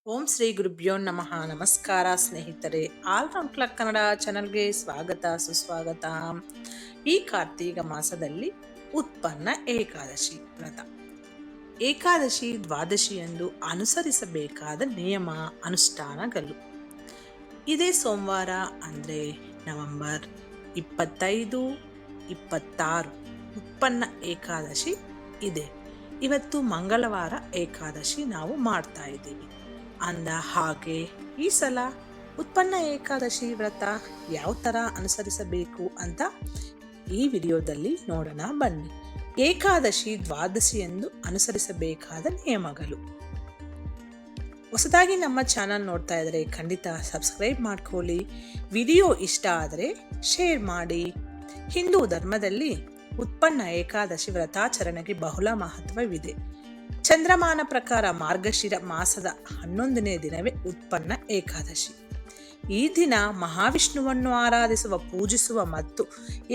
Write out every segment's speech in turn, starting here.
ಓಂ ಶ್ರೀ ಗುರುಭ್ಯೋ ನಮಃ. ನಮಸ್ಕಾರ ಸ್ನೇಹಿತರೆ, ಆಲ್ರೌಂಡ್ ಕ್ಲಕ್ ಕನ್ನಡ ಚಾನಲ್ಗೆ ಸ್ವಾಗತ ಸುಸ್ವಾಗತ. ಈ ಕಾರ್ತೀಕ ಮಾಸದಲ್ಲಿ ಉತ್ಪನ್ನ ಏಕಾದಶಿ ವ್ರತ, ಏಕಾದಶಿ ದ್ವಾದಶಿಯಂದು ಅನುಸರಿಸಬೇಕಾದ ನಿಯಮ ಅನುಷ್ಠಾನಗಳು. ಇದೇ ಸೋಮವಾರ ಅಂದರೆ ನವೆಂಬರ್ 25, 26 ಉತ್ಪನ್ನ ಏಕಾದಶಿ ಇದೆ. ಇವತ್ತು ಮಂಗಳವಾರ ಏಕಾದಶಿ ನಾವು ಮಾಡ್ತಾ ಇದ್ದೀವಿ. ಅಂದ ಹಾಗೆ ಈ ಸಲ ಉತ್ಪನ್ನ ಏಕಾದಶಿ ವ್ರತ ಯಾವ ಥರ ಅನುಸರಿಸಬೇಕು ಅಂತ ಈ ವಿಡಿಯೋದಲ್ಲಿ ನೋಡೋಣ ಬನ್ನಿ. ಏಕಾದಶಿ ದ್ವಾದಶಿ ಎಂದು ಅನುಸರಿಸಬೇಕಾದ ನಿಯಮಗಳು. ಹೊಸದಾಗಿ ನಮ್ಮ ಚಾನಲ್ ನೋಡ್ತಾ ಇದ್ದರೆ ಖಂಡಿತ ಸಬ್ಸ್ಕ್ರೈಬ್ ಮಾಡ್ಕೊಳ್ಳಿ. ವಿಡಿಯೋ ಇಷ್ಟ ಆದರೆ ಶೇರ್ ಮಾಡಿ. ಹಿಂದೂ ಧರ್ಮದಲ್ಲಿ ಉತ್ಪನ್ನ ಏಕಾದಶಿ ವ್ರತಾಚರಣೆಗೆ ಬಹಳ ಮಹತ್ವವಿದೆ. ಚಂದ್ರಮಾನ ಪ್ರಕಾರ ಮಾರ್ಗಶಿರ ಮಾಸದ 11ನೇ ದಿನವೇ ಉತ್ಪನ್ನ ಏಕಾದಶಿ. ಈ ದಿನ ಮಹಾವಿಷ್ಣುವನ್ನು ಆರಾಧಿಸುವ, ಪೂಜಿಸುವ ಮತ್ತು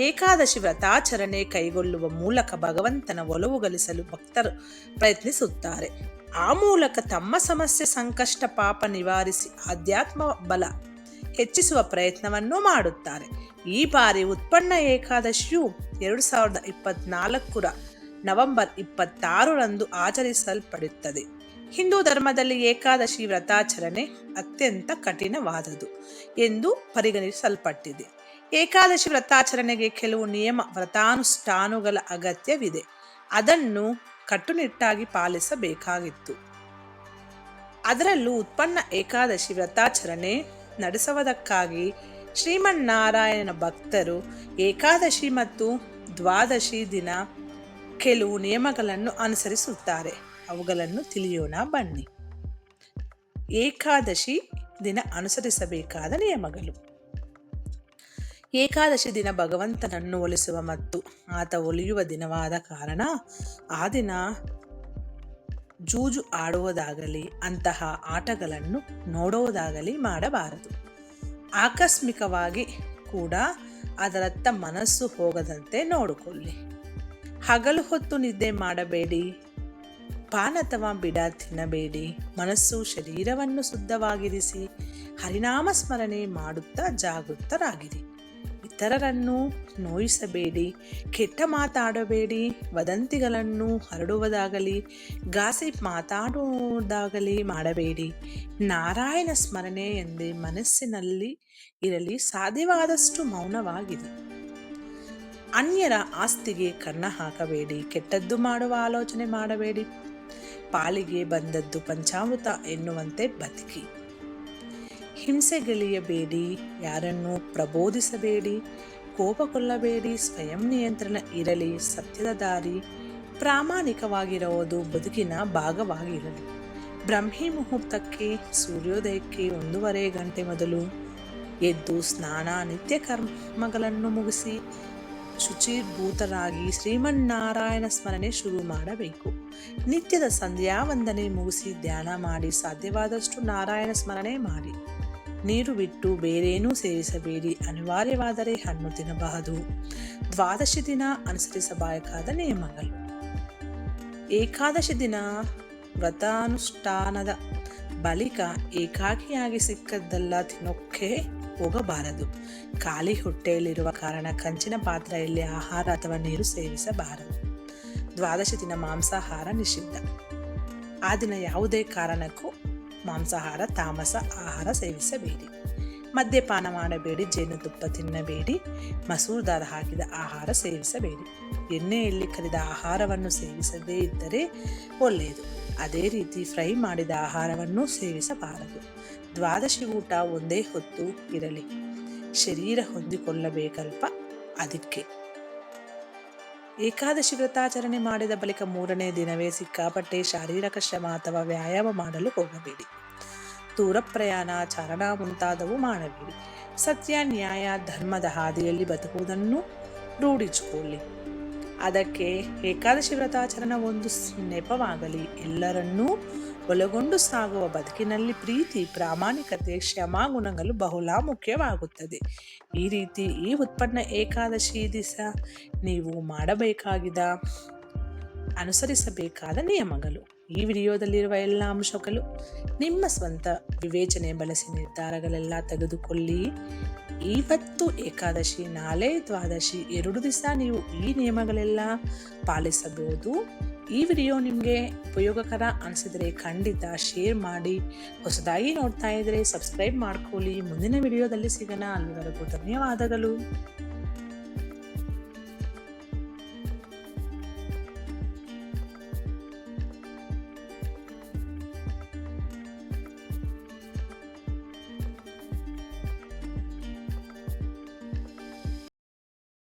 ಏಕಾದಶಿ ವ್ರತಾಚರಣೆ ಕೈಗೊಳ್ಳುವ ಮೂಲಕ ಭಗವಂತನ ಒಲವು ಗಳಿಸಲು ಭಕ್ತರು ಪ್ರಯತ್ನಿಸುತ್ತಾರೆ. ಆ ಮೂಲಕ ತಮ್ಮ ಸಮಸ್ಯೆ, ಸಂಕಷ್ಟ, ಪಾಪ ನಿವಾರಿಸಿ ಆಧ್ಯಾತ್ಮ ಬಲ ಹೆಚ್ಚಿಸುವ ಪ್ರಯತ್ನವನ್ನು ಮಾಡುತ್ತಾರೆ. ಈ ಬಾರಿ ಉತ್ಪನ್ನ ಏಕಾದಶಿಯು 2024 ನವೆಂಬರ್ 26ರಂದು ಆಚರಿಸಲ್ಪಡುತ್ತದೆ. ಹಿಂದೂ ಧರ್ಮದಲ್ಲಿ ಏಕಾದಶಿ ವ್ರತಾಚರಣೆ ಅತ್ಯಂತ ಕಠಿಣವಾದುದು ಎಂದು ಪರಿಗಣಿಸಲ್ಪಟ್ಟಿದೆ. ಏಕಾದಶಿ ವ್ರತಾಚರಣೆಗೆ ಕೆಲವು ನಿಯಮ, ವ್ರತಾನುಷ್ಠಾನಗಳ ಅಗತ್ಯವಿದೆ. ಅದನ್ನು ಕಟ್ಟುನಿಟ್ಟಾಗಿ ಪಾಲಿಸಬೇಕಾಗಿತ್ತು. ಅದರಲ್ಲೂ ಉತ್ಪನ್ನ ಏಕಾದಶಿ ವ್ರತಾಚರಣೆ ನಡೆಸುವುದಕ್ಕಾಗಿ ಶ್ರೀಮನ್ನಾರಾಯಣ ಭಕ್ತರು ಏಕಾದಶಿ ಮತ್ತು ದ್ವಾದಶಿ ದಿನ ಕೆಲವು ನಿಯಮಗಳನ್ನು ಅನುಸರಿಸುತ್ತಾರೆ. ಅವುಗಳನ್ನು ತಿಳಿಯೋಣ ಬನ್ನಿ. ಏಕಾದಶಿ ದಿನ ಅನುಸರಿಸಬೇಕಾದ ನಿಯಮಗಳು. ಏಕಾದಶಿ ದಿನ ಭಗವಂತನನ್ನು ಒಲಿಸುವ ಮತ್ತು ಆತ ಒಲಿಯುವ ದಿನವಾದ ಕಾರಣ ಆ ದಿನ ಜೂಜು ಆಡುವುದಾಗಲಿ, ಅಂತಹ ಆಟಗಳನ್ನು ನೋಡುವುದಾಗಲಿ ಮಾಡಬಾರದು. ಆಕಸ್ಮಿಕವಾಗಿ ಕೂಡ ಅದರತ್ತ ಮನಸ್ಸು ಹೋಗದಂತೆ ನೋಡಿಕೊಳ್ಳಿ. ಹಗಲು ಹೊತ್ತು ನಿದ್ದೆ ಮಾಡಬೇಡಿ. ಪಾನ್ ಅಥವಾ ಬಿಡ ತಿನ್ನಬೇಡಿ. ಮನಸ್ಸು, ಶರೀರವನ್ನು ಶುದ್ಧವಾಗಿರಿಸಿ ಹರಿನಾಮ ಸ್ಮರಣೆ ಮಾಡುತ್ತಾ ಜಾಗೃತರಾಗಿರಿ. ಇತರರನ್ನು ನೋಯಿಸಬೇಡಿ. ಕೆಟ್ಟ ಮಾತಾಡಬೇಡಿ. ವದಂತಿಗಳನ್ನು ಹರಡುವುದಾಗಲಿ, ಗಾಸಿಪ್ ಮಾತಾಡುವುದಾಗಲಿ ಮಾಡಬೇಡಿ. ನಾರಾಯಣ ಸ್ಮರಣೆ ಎಂದೇ ಮನಸ್ಸಿನಲ್ಲಿ ಇರಲಿ. ಸಾಧ್ಯವಾದಷ್ಟು ಮೌನವಾಗಿದೆ. ಅನ್ಯರ ಆಸ್ತಿಗೆ ಕನ್ನ ಹಾಕಬೇಡಿ. ಕೆಟ್ಟದ್ದು ಮಾಡುವ ಆಲೋಚನೆ ಮಾಡಬೇಡಿ. ಪಾಲಿಗೆ ಬಂದದ್ದು ಪಂಚಾಮೃತ ಎನ್ನುವಂತೆ ಬದುಕಿ. ಹಿಂಸೆಗೆಳೆಯಬೇಡಿ. ಯಾರನ್ನು ಪ್ರಬೋಧಿಸಬೇಡಿ. ಕೋಪಗೊಳ್ಳಬೇಡಿ. ಸ್ವಯಂ ನಿಯಂತ್ರಣ ಇರಲಿ. ಸತ್ಯದ ದಾರಿ, ಪ್ರಾಮಾಣಿಕವಾಗಿರುವುದು ಬದುಕಿನ ಭಾಗವಾಗಿರಲಿ. ಬ್ರಹ್ಮಿ ಮುಹೂರ್ತಕ್ಕೆ, ಸೂರ್ಯೋದಯಕ್ಕೆ 1.5 ಗಂಟೆ ಮೊದಲು ಎದ್ದು ಸ್ನಾನ, ನಿತ್ಯ ಕರ್ಮಗಳನ್ನು ಮುಗಿಸಿ ಶುಚಿರ್ಭೂತರಾಗಿ ಶ್ರೀಮನ್ನಾರಾಯಣ ಸ್ಮರಣೆ ಶುರು ಮಾಡಬೇಕು. ನಿತ್ಯದ ಸಂಧ್ಯಾ ವಂದನೆ ಮುಗಿಸಿ ಧ್ಯಾನ ಮಾಡಿ ಸಾಧ್ಯವಾದಷ್ಟು ನಾರಾಯಣ ಸ್ಮರಣೆ ಮಾಡಿ. ನೀರು ಬಿಟ್ಟು ಬೇರೇನೂ ಸೇವಿಸಬೇಡಿ. ಅನಿವಾರ್ಯವಾದರೆ ಹಣ್ಣು ತಿನ್ನಬಹುದು. ದ್ವಾದಶಿ ದಿನ ಅನುಸರಿಸಬೇಕಾದ ನಿಯಮಗಳು. ಏಕಾದಶಿ ದಿನ ವ್ರತಾನುಷ್ಠಾನದ ಬಳಿಕ ಏಕಾಕಿಯಾಗಿ ಸಿಕ್ಕದ್ದೆಲ್ಲ ತಿನ್ನೋಕ್ಕೆ ಹೋಗಬಾರದು. ಖಾಲಿ ಹೊಟ್ಟೆಯಲ್ಲಿರುವ ಕಾರಣ ಕಂಚಿನ ಪಾತ್ರೆಯಲ್ಲಿ ಆಹಾರ ಅಥವಾ ನೀರು ಸೇವಿಸಬಾರದು. ದ್ವಾದಶಿ ದಿನ ಮಾಂಸಾಹಾರ ನಿಷಿದ್ಧ. ಆ ದಿನ ಯಾವುದೇ ಕಾರಣಕ್ಕೂ ಮಾಂಸಾಹಾರ, ತಾಮಸ ಆಹಾರ ಸೇವಿಸಬೇಡಿ. ಮದ್ಯಪಾನ ಮಾಡಬೇಡಿ. ಜೇನುತುಪ್ಪ ತಿನ್ನಬೇಡಿ. ಮಸೂರ್ ದಾಲ್ ಹಾಕಿದ ಆಹಾರ ಸೇವಿಸಬೇಡಿ. ಎಣ್ಣೆಯಲ್ಲಿ ಕರಿದ ಆಹಾರವನ್ನು ಸೇವಿಸದೇ ಇದ್ದರೆ ಒಳ್ಳೆಯದು. ಅದೇ ರೀತಿ ಫ್ರೈ ಮಾಡಿದ ಆಹಾರವನ್ನು ಸೇವಿಸಬಾರದು. ದ್ವಾದಶಿ ಊಟ ಒಂದೇ ಹೊತ್ತು ಇರಲಿ. ಶರೀರ ಹೊಂದಿಕೊಳ್ಳಬೇಕಲ್ಪ ಅದಕ್ಕೆ. ಏಕಾದಶಿ ವ್ರತಾಚರಣೆ ಮಾಡಿದ ಬಳಿಕ 3ನೇ ದಿನವೇ ಸಿಕ್ಕಾಪಟ್ಟೆ ಶಾರೀರಿಕ ಶ್ರಮ ಅಥವಾ ವ್ಯಾಯಾಮ ಮಾಡಲು ಹೋಗಬೇಡಿ. ದೂರ ಪ್ರಯಾಣ, ಚಾರಣ ಮುಂತಾದವು ಮಾಡಬೇಡಿ. ಸತ್ಯ, ನ್ಯಾಯ, ಧರ್ಮದ ಹಾದಿಯಲ್ಲಿ ಬದುಕುವುದನ್ನು ರೂಢಿಸಿಕೊಳ್ಳಿ. ಅದಕ್ಕೆ ಏಕಾದಶಿ ವ್ರತಾಚರಣೆ ಒಂದು ನೆಪವಾಗಲಿ. ಎಲ್ಲರನ್ನೂ ಒಳಗೊಂಡು ಸಾಗುವ ಬದುಕಿನಲ್ಲಿ ಪ್ರೀತಿ, ಪ್ರಾಮಾಣಿಕತೆ, ಕ್ಷಮಾ ಗುಣಗಳು ಬಹಳ ಮುಖ್ಯವಾಗುತ್ತದೆ. ಈ ರೀತಿ ಈ ಉತ್ಪನ್ನ ಏಕಾದಶಿ ದಿವಸ ನೀವು ಮಾಡಬೇಕಾಗಿದ್ದ, ಅನುಸರಿಸಬೇಕಾದ ನಿಯಮಗಳು. ಈ ವಿಡಿಯೋದಲ್ಲಿರುವ ಎಲ್ಲ ಅಂಶಗಳು ನಿಮ್ಮ ಸ್ವಂತ ವಿವೇಚನೆ ಬಳಸಿ ನಿರ್ಧಾರಗಳೆಲ್ಲ ತೆಗೆದುಕೊಳ್ಳಿ. ಇವತ್ತು ಏಕಾದಶಿ, ನಾಳೆ ದ್ವಾದಶಿ, 2 ದಿವಸ ನೀವು ಈ ನಿಯಮಗಳೆಲ್ಲ ಪಾಲಿಸಬಹುದು. ಈ ವಿಡಿಯೋ ನಿಮಗೆ ಉಪಯೋಗಕರ ಅನಿಸಿದರೆ ಖಂಡಿತ ಶೇರ್ ಮಾಡಿ. ಹೊಸದಾಗಿ ನೋಡ್ತಾ ಇದ್ದರೆ ಸಬ್ಸ್ಕ್ರೈಬ್ ಮಾಡ್ಕೊಳ್ಳಿ. ಮುಂದಿನ ವಿಡಿಯೋದಲ್ಲಿ ಸಿಗೋಣ. ಅಲ್ಲಿವರೆಗೂ ಧನ್ಯವಾದಗಳು.